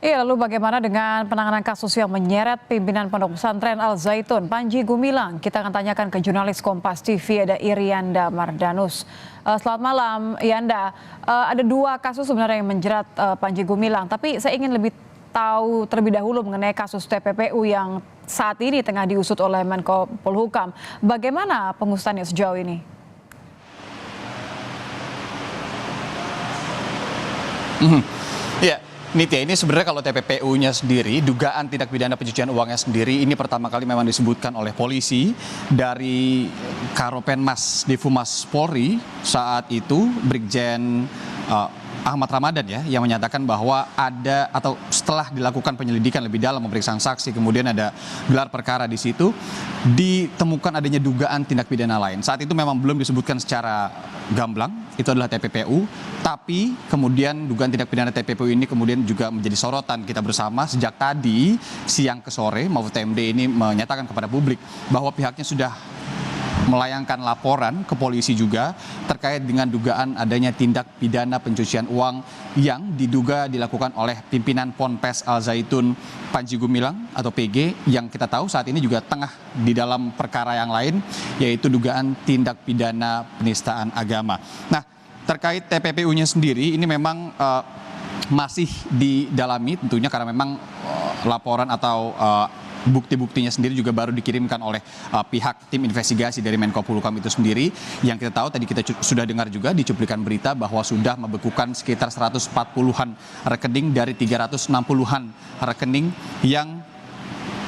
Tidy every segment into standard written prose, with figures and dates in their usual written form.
Iya, lalu bagaimana dengan penanganan kasus yang menyeret pimpinan Pondok Pesantren Al Zaitun, Panji Gumilang? Kita akan tanyakan ke jurnalis Kompas TV, ada Irianda Mardanus. Selamat malam, Irianda. Ada dua kasus sebenarnya yang menjerat Panji Gumilang, tapi saya ingin lebih tahu terlebih dahulu mengenai kasus TPPU yang saat ini tengah diusut oleh Menko Polhukam. Bagaimana pengusutannya sejauh ini? Ya, Nitya, ini sebenarnya kalau TPPU-nya sendiri, dugaan tindak pidana pencucian uangnya sendiri, ini pertama kali memang disebutkan oleh polisi dari Karopenmas Divhumas Polri saat itu, Brigjen Ahmad Ramadan ya, yang menyatakan bahwa ada atau setelah dilakukan penyelidikan lebih dalam, pemeriksaan saksi, kemudian ada gelar perkara di situ, ditemukan adanya dugaan tindak pidana lain. Saat itu memang belum disebutkan secara gamblang, itu adalah TPPU, tapi kemudian dugaan tindak pidana TPPU ini kemudian juga menjadi sorotan kita bersama sejak tadi siang ke sore. Mahfud MD ini menyatakan kepada publik bahwa pihaknya sudah melayangkan laporan ke polisi juga terkait dengan dugaan adanya tindak pidana pencucian uang yang diduga dilakukan oleh pimpinan Ponpes Al Zaitun Panji Gumilang atau PG, yang kita tahu saat ini juga tengah di dalam perkara yang lain, yaitu dugaan tindak pidana penistaan agama. Nah, terkait TPPU-nya sendiri ini memang masih didalami tentunya, karena memang laporan atau bukti-buktinya sendiri juga baru dikirimkan oleh pihak tim investigasi dari Menko Polhukam itu sendiri. Yang kita tahu tadi kita sudah dengar juga di cuplikan berita bahwa sudah membekukan sekitar 140-an rekening dari 360-an rekening yang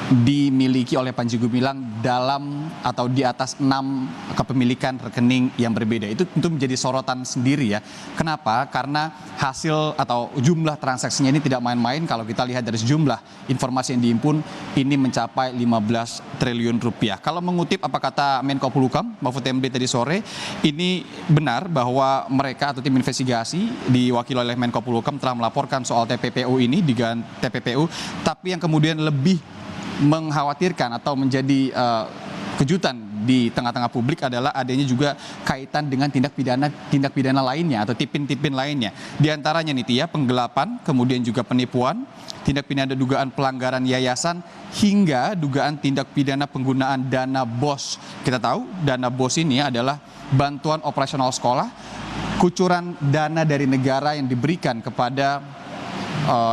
dimiliki oleh Panji Gumilang dalam atau di atas 6 kepemilikan rekening yang berbeda. Itu tentu menjadi sorotan sendiri ya. Kenapa? Karena hasil atau jumlah transaksinya ini tidak main-main. Kalau kita lihat dari sejumlah informasi yang dihimpun, ini mencapai 15 triliun rupiah. Kalau mengutip apa kata Menko Polhukam, Mahfud MD tadi sore, ini benar bahwa mereka atau tim investigasi diwakili oleh Menko Polhukam telah melaporkan soal TPPU ini, dengan TPPU, tapi yang kemudian lebih mengkhawatirkan atau menjadi kejutan di tengah-tengah publik adalah adanya juga kaitan dengan tindak pidana lainnya atau tipin-tipin lainnya. Di antaranya nih ya, penggelapan, kemudian juga penipuan, tindak pidana dugaan pelanggaran yayasan, hingga dugaan tindak pidana penggunaan dana BOS. Kita tahu dana BOS ini adalah bantuan operasional sekolah, kucuran dana dari negara yang diberikan kepada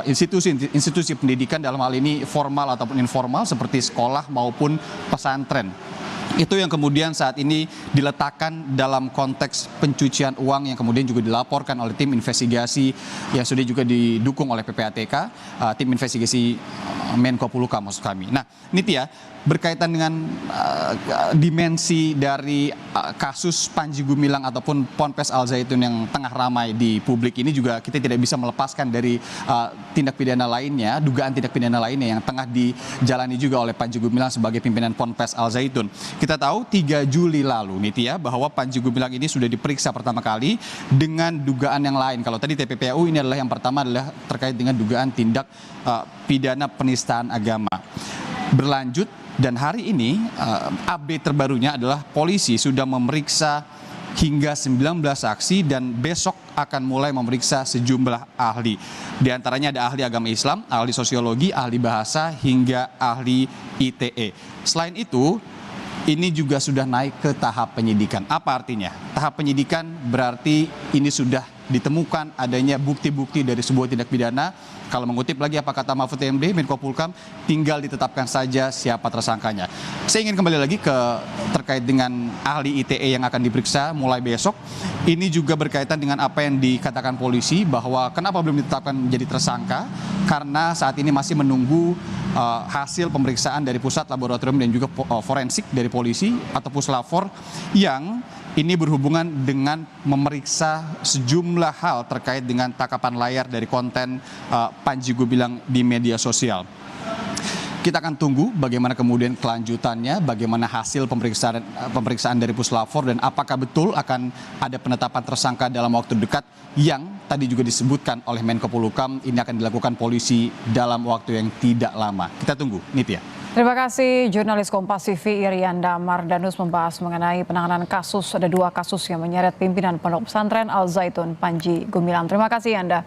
institusi pendidikan, dalam hal ini formal ataupun informal seperti sekolah maupun pesantren. Itu yang kemudian saat ini diletakkan dalam konteks pencucian uang yang kemudian juga dilaporkan oleh tim investigasi yang sudah juga didukung oleh PPATK, tim investigasi Menko Polhukam maksud kami. Nah, Nitya, berkaitan dengan dimensi dari kasus Panji Gumilang ataupun Ponpes Al Zaitun yang tengah ramai di publik ini, juga kita tidak bisa melepaskan dari tindak pidana lainnya, dugaan tindak pidana lainnya yang tengah dijalani juga oleh Panji Gumilang sebagai pimpinan Ponpes Al Zaitun. Kita tahu 3 Juli lalu Nitya, bahwa Panji Gumilang ini sudah diperiksa pertama kali dengan dugaan yang lain. Kalau tadi TPPU, ini adalah yang pertama adalah terkait dengan dugaan tindak pidana penistaan agama. Berlanjut, dan hari ini update terbarunya adalah polisi sudah memeriksa hingga 19 saksi dan besok akan mulai memeriksa sejumlah ahli. Di antaranya ada ahli agama Islam, ahli sosiologi, ahli bahasa, hingga ahli ITE. Selain itu, ini juga sudah naik ke tahap penyidikan. Apa artinya? Tahap penyidikan berarti ini sudah ditemukan adanya bukti-bukti dari sebuah tindak pidana. Kalau mengutip lagi apa kata Mahfud MD, Menko Polhukam, tinggal ditetapkan saja siapa tersangkanya. Saya ingin kembali lagi terkait dengan ahli ITE yang akan diperiksa mulai besok. Ini juga berkaitan dengan apa yang dikatakan polisi, bahwa kenapa belum ditetapkan menjadi tersangka, karena saat ini masih menunggu hasil pemeriksaan dari pusat laboratorium dan juga forensik dari polisi atau Puslapfor, yang ini berhubungan dengan memeriksa sejumlah hal terkait dengan tangkapan layar dari konten Panji Gumilang di media sosial. Kita akan tunggu bagaimana kemudian kelanjutannya, bagaimana hasil pemeriksaan dari Puslapfor, dan apakah betul akan ada penetapan tersangka dalam waktu dekat yang tadi juga disebutkan oleh Menko Polhukam ini akan dilakukan polisi dalam waktu yang tidak lama. Kita tunggu, Nitya. Terima kasih jurnalis Kompas TV Irianda Mardanus membahas mengenai penanganan kasus, ada 2 kasus yang menyeret pimpinan Pondok Pesantren Al Zaitun Panji Gumilang. Terima kasih Anda.